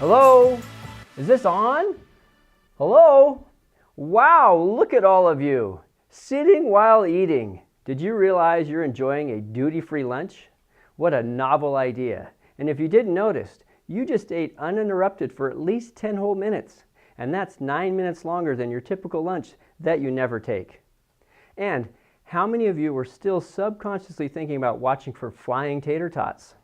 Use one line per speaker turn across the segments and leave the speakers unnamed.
Hello? Is this on? Hello? Wow, look at all of you. Sitting while eating. Did you realize you're enjoying a duty-free lunch? What a novel idea. And if you didn't notice, you just ate uninterrupted for at least 10 whole minutes. And that's 9 minutes longer than your typical lunch that you never take. And how many of you were still subconsciously thinking about watching for flying tater tots?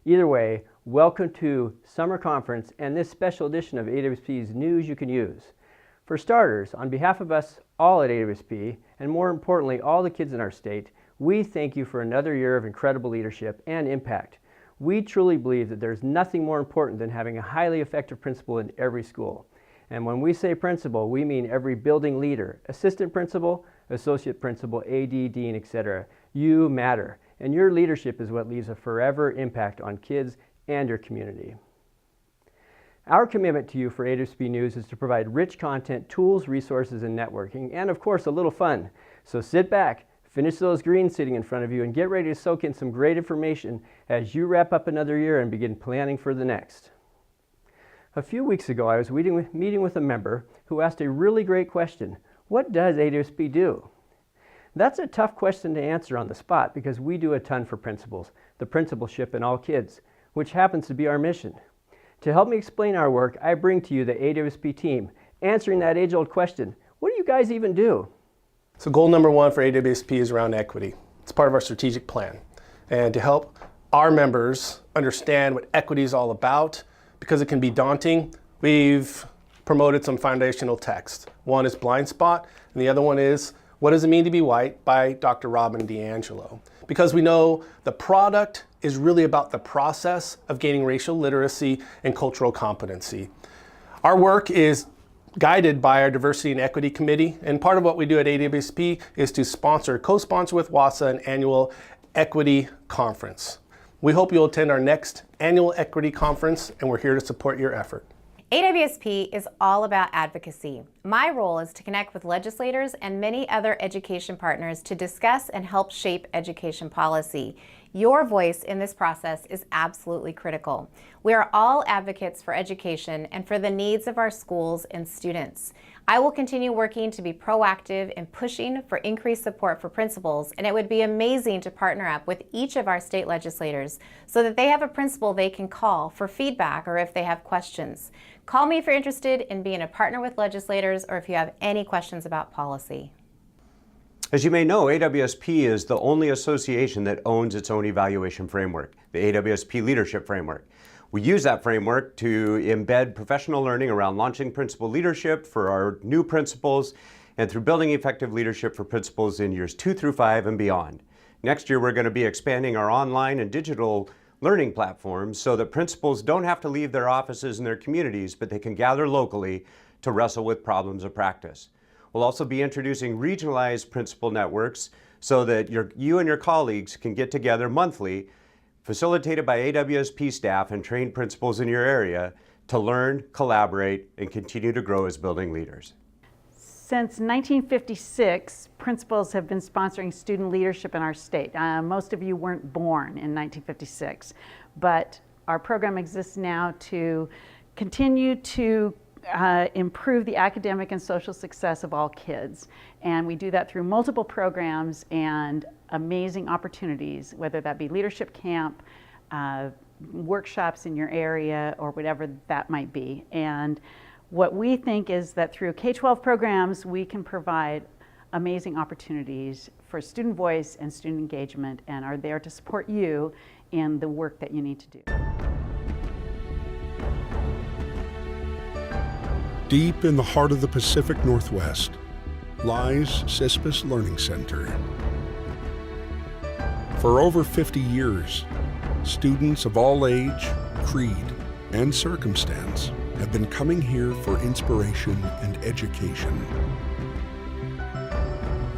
Either way, welcome to Summer Conference and this special edition of AWSP's News You Can Use. For starters, on behalf of us all at AWSP, and more importantly, all the kids in our state, we thank you for another year of incredible leadership and impact. We truly believe that there's nothing more important than having a highly effective principal in every school. And when we say principal, we mean every building leader, assistant principal, associate principal, AD, dean, etc. You matter. And your leadership is what leaves a forever impact on kids and your community. Our commitment to you for AWSP News is to provide rich content, tools, resources, and networking, and of course, a little fun. So sit back, finish those greens sitting in front of you, and get ready to soak in some great information as you wrap up another year and begin planning for the next. A few weeks ago, I was meeting with a member who asked a really great question. What does AWSP do? That's a tough question to answer on the spot because we do a ton for principals, the principalship in all kids, which happens to be our mission. To help me explain our work, I bring to you the AWSP team, answering that age-old question, what do you guys even do?
So goal number one for AWSP is around equity. It's part of our strategic plan. And to help our members understand what equity is all about, because it can be daunting, we've promoted some foundational text. One is Blind Spot, and the other one is What Does It Mean to Be White by Dr. Robin DiAngelo. Because we know the product is really about the process of gaining racial literacy and cultural competency. Our work is guided by our Diversity and Equity Committee, and part of what we do at AWSP is to co-sponsor with WASA an annual equity conference. We hope you'll attend our next annual equity conference, and we're here to support your effort.
AWSP is all about advocacy. My role is to connect with legislators and many other education partners to discuss and help shape education policy. Your voice in this process is absolutely critical. We are all advocates for education and for the needs of our schools and students. I will continue working to be proactive in pushing for increased support for principals, and it would be amazing to partner up with each of our state legislators so that they have a principal they can call for feedback or if they have questions. Call me if you're interested in being a partner with legislators or if you have any questions about policy.
As you may know, AWSP is the only association that owns its own evaluation framework, the AWSP Leadership Framework. We use that framework to embed professional learning around launching principal leadership for our new principals and through building effective leadership for principals in years 2 through 5 and beyond. Next year, we're going to be expanding our online and digital learning platforms so that principals don't have to leave their offices and their communities, but they can gather locally to wrestle with problems of practice. We'll also be introducing regionalized principal networks so that you and your colleagues can get together monthly, facilitated by AWSP staff and trained principals in your area to learn, collaborate, and continue to grow as building leaders.
Since 1956, principals have been sponsoring student leadership in our state. Most of you weren't born in 1956, but our program exists now to continue to improve the academic and social success of all kids. And we do that through multiple programs and amazing opportunities, whether that be leadership camp, workshops in your area, or whatever that might be. And what we think is that through K-12 programs, we can provide amazing opportunities for student voice and student engagement and are there to support you in the work that you need to do.
Deep in the heart of the Pacific Northwest lies Sisyphus Learning Center. For over 50 years, students of all age, creed, and circumstance have been coming here for inspiration and education.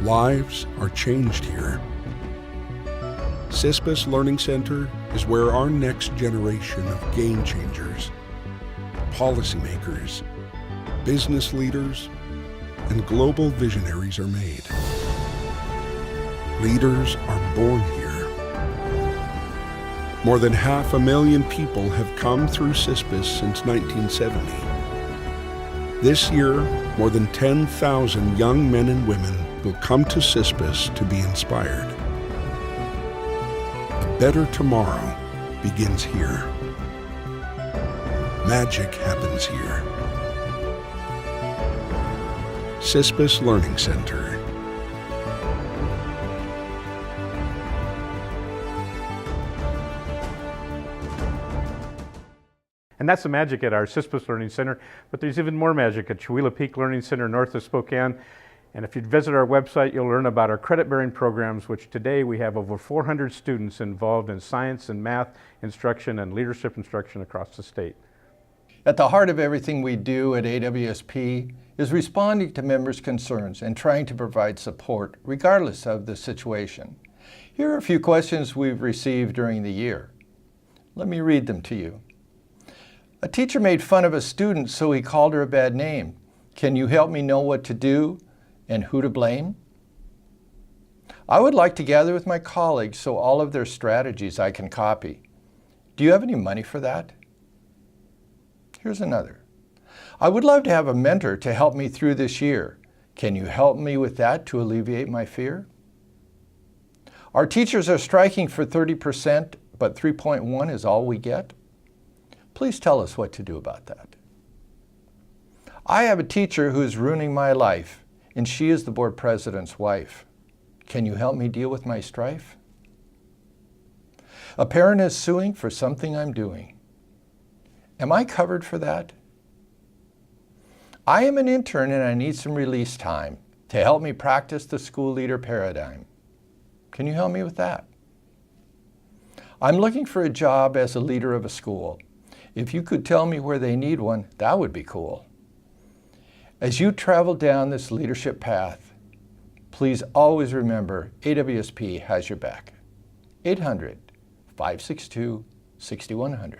Lives are changed here. Sisyphus Learning Center is where our next generation of game changers, policymakers, business leaders, and global visionaries are made. Leaders are born here. More than 500,000 people have come through Sisyphus since 1970. This year, more than 10,000 young men and women will come to Sisyphus to be inspired. A better tomorrow begins here. Magic happens here. Sisyphus Learning Center.
And that's the magic at our Sisyphus Learning Center, but there's even more magic at Chewelah Peak Learning Center north of Spokane. And if you visit our website, you'll learn about our credit-bearing programs, which today we have over 400 students involved in science and math instruction and leadership instruction across the state.
At the heart of everything we do at AWSP is responding to members' concerns and trying to provide support regardless of the situation. Here are a few questions we've received during the year. Let me read them to you. A teacher made fun of a student, so he called her a bad name. Can you help me know what to do and who to blame? I would like to gather with my colleagues so all of their strategies I can copy. Do you have any money for that? Here's another. I would love to have a mentor to help me through this year. Can you help me with that to alleviate my fear? Our teachers are striking for 30%, but 3.1 is all we get. Please tell us what to do about that. I have a teacher who is ruining my life, and she is the board president's wife. Can you help me deal with my strife? A parent is suing for something I'm doing. Am I covered for that? I am an intern and I need some release time to help me practice the school leader paradigm. Can you help me with that? I'm looking for a job as a leader of a school. If you could tell me where they need one, that would be cool. As you travel down this leadership path, please always remember AWSP has your back. 800-562-6100.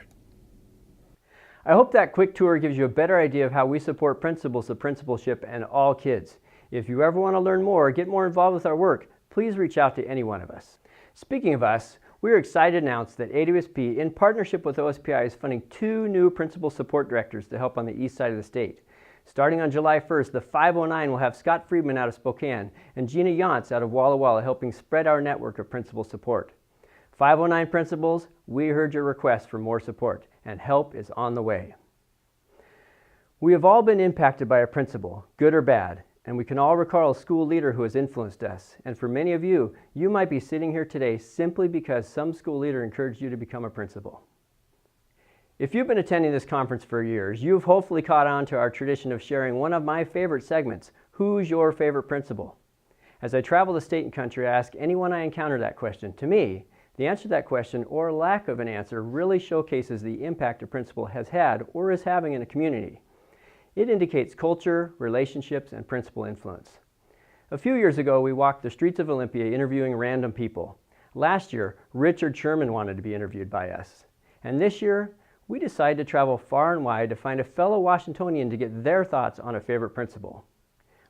I hope that quick tour gives you a better idea of how we support principals of principalship and all kids. If you ever want to learn more or get more involved with our work, please reach out to any one of us. Speaking of us, we are excited to announce that AWSP, in partnership with OSPI, is funding 2 new principal support directors to help on the east side of the state. Starting on July 1st, the 509 will have Scott Friedman out of Spokane and Gina Yantz out of Walla Walla helping spread our network of principal support. 509 principals, we heard your request for more support, and help is on the way. We have all been impacted by a principal, good or bad, and we can all recall a school leader who has influenced us. And for many of you, you might be sitting here today simply because some school leader encouraged you to become a principal. If you've been attending this conference for years, you've hopefully caught on to our tradition of sharing one of my favorite segments, Who's Your Favorite Principal? As I travel the state and country, I ask anyone I encounter that question. To me, the answer to that question, or lack of an answer, really showcases the impact a principal has had or is having in a community. It indicates culture, relationships, and principal influence. A few years ago, we walked the streets of Olympia interviewing random people. Last year, Richard Sherman wanted to be interviewed by us. And this year, we decided to travel far and wide to find a fellow Washingtonian to get their thoughts on a favorite principal.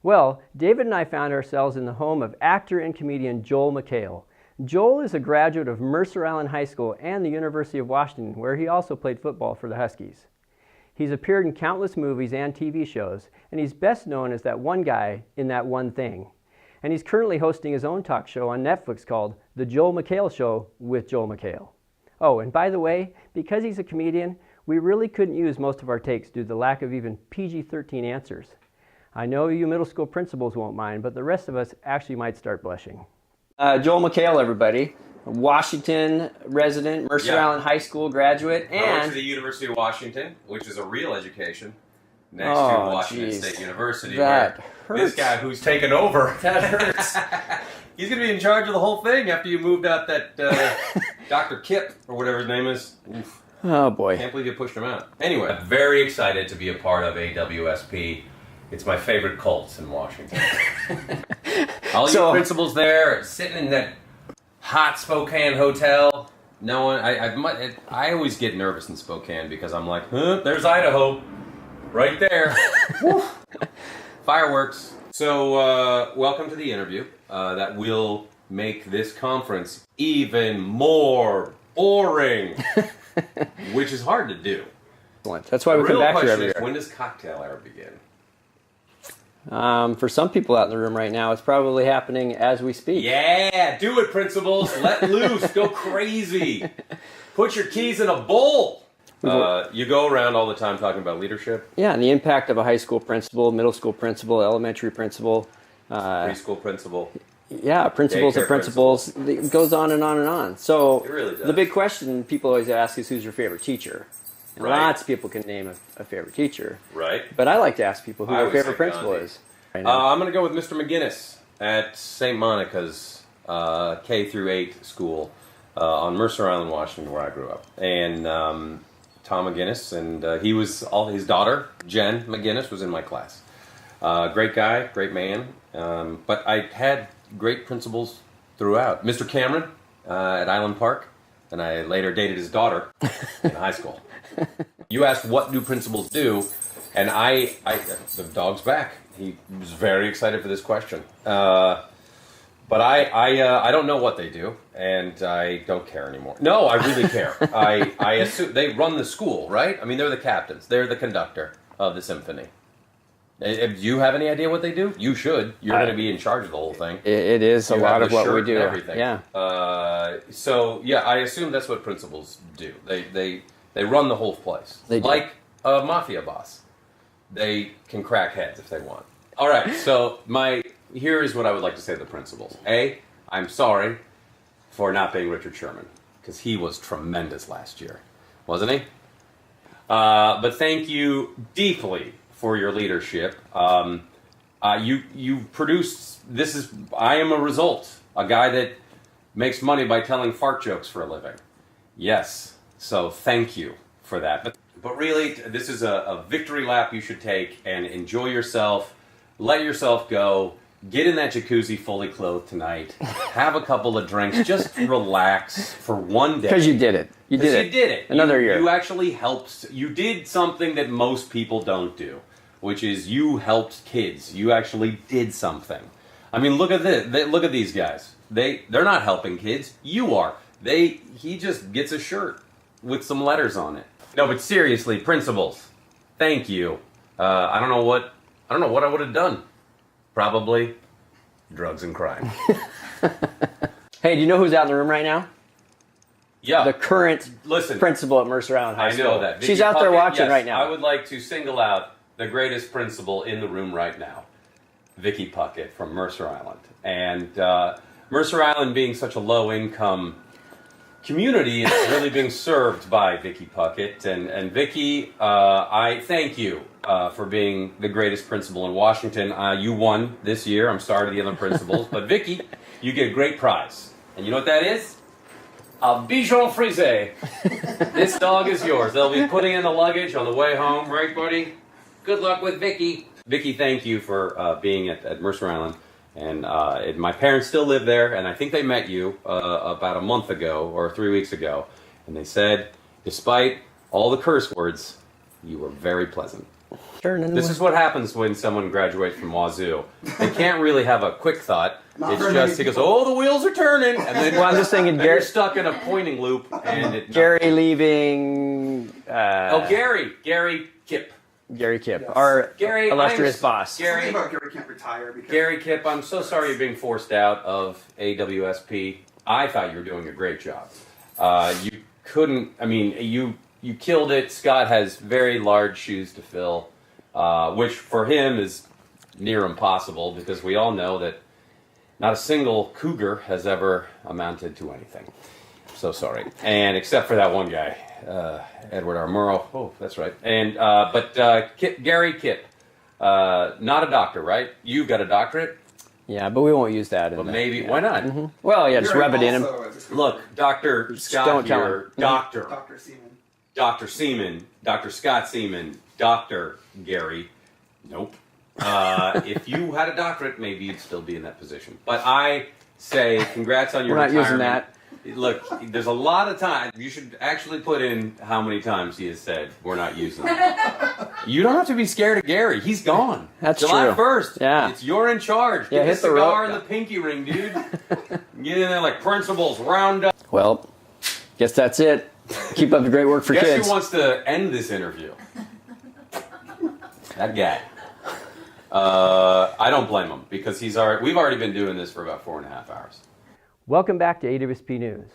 Well, David and I found ourselves in the home of actor and comedian Joel McHale. Joel is a graduate of Mercer Island High School and the University of Washington, where he also played football for the Huskies. He's appeared in countless movies and TV shows, and he's best known as that one guy in That One Thing. And he's currently hosting his own talk show on Netflix called The Joel McHale Show with Joel McHale. Oh, and by the way, because he's a comedian, we really couldn't use most of our takes due to the lack of even PG-13 answers. I know you middle school principals won't mind, but the rest of us actually might start blushing. Joel McHale, everybody. Washington resident, Mercer Island High School graduate, and
I went to the University of Washington, which is a real education, next to Washington State University.
That hurts.
This guy who's taken over,
That hurts.
he's going to be in charge of the whole thing after you moved out that Dr. Kip, or whatever his name is. Oof.
Oh boy.
Can't believe you pushed him out. Anyway, I'm very excited to be a part of AWSP. It's my favorite cult in Washington. All you principals there sitting in that hot Spokane hotel. No one. I always get nervous in Spokane because I'm like, there's Idaho, right there. Fireworks. So welcome to the interview that will make this conference even more boring, which is hard to do.
That's why we come back here every year.
When does cocktail hour begin?
For some people out in the room right now, it's probably happening as we speak.
Yeah, do it, principals. Let loose. Go crazy. Put your keys in a bowl. You go around all the time talking about leadership.
Yeah, and the impact of a high school principal, middle school principal, elementary principal.
Preschool principal.
Yeah, principals and principals. It goes on and on and on. So
it really does.
The big question people always ask is, who's your favorite teacher? And
Right.
lots of people can name a favorite teacher.
Right.
But I like to ask people who
I
their
always
favorite
say
principal
Gandhi.
is. Right now.
I'm going to go with Mr. McGinnis at St. Monica's K through 8 school on Mercer Island, Washington, where I grew up. And Tom McGinnis, and his daughter, Jen McGinnis, was in my class. Great guy, great man. But I had great principals throughout. Mr. Cameron at Island Park, and I later dated his daughter in high school. You asked what do principals do, and the dog's back. He was very excited for this question. But I don't know what they do, and I don't care anymore. No, I really care. I assume they run the school, right? I mean, they're the captains. They're the conductor of the symphony. Do you have any idea what they do? You should. You're going to be in charge of the whole thing.
It is a lot of what we do.
And everything.
Yeah.
So yeah, I assume that's what principals do. They run the whole place.
They do.
Like a mafia boss. They can crack heads if they want. All right. So here is what I would like to say to the principals. A, I'm sorry for not being Richard Sherman, because he was tremendous last year, wasn't he? But thank you deeply for your leadership. You produced, I am a result, a guy that makes money by telling fart jokes for a living. Yes, so thank you for that. But really, this is a victory lap you should take and enjoy yourself, let yourself go, get in that jacuzzi fully clothed tonight, have a couple of drinks, just relax for one day.
Because you did it. You did it. Another year.
You actually helped. You did something that most people don't do, which is you helped kids. You actually did something. I mean, look at this. Look at these guys. They're not helping kids. You are. He just gets a shirt with some letters on it. No, but seriously, principals, thank you. I don't know what I would have done. Probably drugs and crime.
Hey, do you know who's out in the room right now?
Yeah.
The current principal at Mercer Island High School.
I know that.
She's out there watching right now.
I would like to single out the greatest principal in the room right now, Vicki Puckett from Mercer Island. And Mercer Island being such a low-income community is really being served by Vicki Puckett. And Vicki, I thank you for being the greatest principal in Washington. You won this year. I'm sorry to the other principals. But Vicki, you get a great prize. And you know what that is? A Bichon Frise. This dog is yours. They'll be putting in the luggage on the way home. Right, buddy? Good luck with Vicki. Vicki, thank you for being at Mercer Island. And my parents still live there, and I think they met you about a month ago or 3 weeks ago. And they said, despite all the curse words, you were very pleasant.
Sure.
This is what happens when someone graduates from Wazoo. They can't really have a quick thought. It's just, he goes, oh, the wheels are turning. And then,
well, I'm just thinking,
you're stuck in a pointing loop. And
Gary leaving.
Gary Kipp.
Gary Kipp, yes. Our illustrious boss.
Gary can't retire.
Gary Kipp, I'm so sorry you're being forced out of AWSP. I thought you were doing a great job. You couldn't, I mean, you killed it. Scott has very large shoes to fill, which for him is near impossible because we all know that not a single cougar has ever amounted to anything. So sorry. And except for that one guy, Edward R. Murrow. Oh, that's right. And but Gary Kipp, not a doctor, right? You've got a doctorate.
Yeah, but we won't use that.
But maybe why not?
Mm-hmm. Well, yeah, just rub it in him.
Look, Dr. Scott here, Dr. Seaman, Dr. Scott Seaman, Dr. Gary. Nope. If you had a doctorate, maybe you'd still be in that position. But I say, congrats on your retirement.
We're not using that.
Look, there's a lot of time. You should actually put in how many times he has said, we're not using it. You don't have to be scared of Gary. He's gone.
That's
July
true.
1st.
Yeah.
You're in charge.
Yeah,
Get
hit
the
the
cigar
rope.
and the pinky ring, dude. Get in there like principals, round up.
Well, Guess that's it. Keep up the great work for
Guess
kids.
who wants to end this interview? That guy. I don't blame him because we've already been doing this for about 4.5 hours.
Welcome back to AWSP News.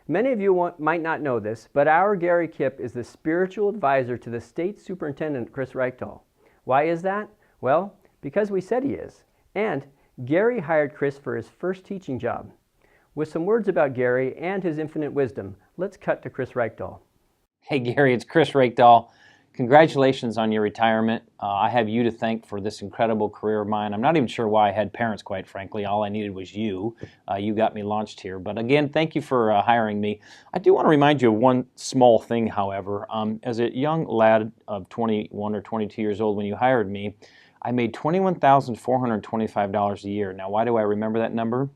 Many of you might not know this, but our Gary Kipp is the spiritual advisor to the state superintendent, Chris Reichdahl. Why is that? Well, because we said he is. And Gary hired Chris for his first teaching job. With some words about Gary and his infinite wisdom, let's cut to Chris Reichdahl.
Hey Gary, it's Chris Reichdahl. Congratulations on your retirement. I have you to thank for this incredible career of mine. I'm not even sure why I had parents, quite frankly. All I needed was you. You got me launched here. But again, thank you for hiring me. I do want to remind you of one small thing, however. As a young lad of 21 or 22 years old, when you hired me, I made $21,425 a year. Now, why do I remember that number?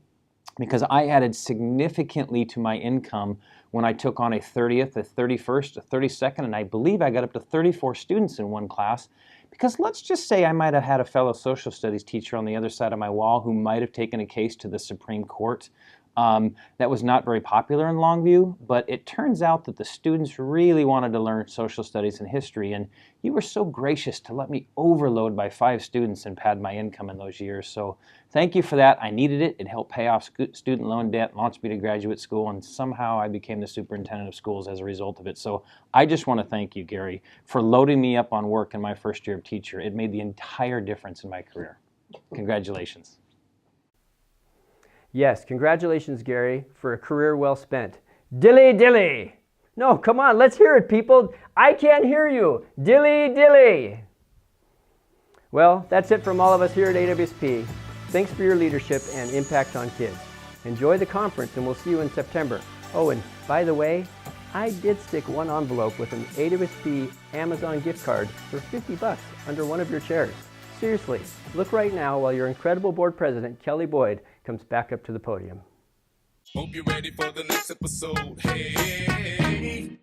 Because I added significantly to my income when I took on a 30th, a 31st, a 32nd, and I believe I got up to 34 students in one class. Because let's just say I might have had a fellow social studies teacher on the other side of my wall who might have taken a case to the Supreme Court that was not very popular in Longview, but it turns out that the students really wanted to learn social studies and history, and you were so gracious to let me overload by 5 students and pad my income in those years. So thank you for that. I needed it. It helped pay off student loan debt, launched me to graduate school, and somehow I became the superintendent of schools as a result of it. So I just want to thank you, Gary, for loading me up on work in my first year of teacher. It made the entire difference in my career. Congratulations.
Yes, congratulations, Gary, for a career well spent. Dilly dilly! No, come on, let's hear it, people. I can't hear you. Dilly dilly! Well, that's it from all of us here at AWSP. Thanks for your leadership and impact on kids. Enjoy the conference, and we'll see you in September. Oh, and by the way, I did stick one envelope with an AWSP Amazon gift card for $50 under one of your chairs. Seriously, look right now while your incredible board president, Kelly Boyd, comes back up to the podium.
Hope you're ready for the next episode. Hey.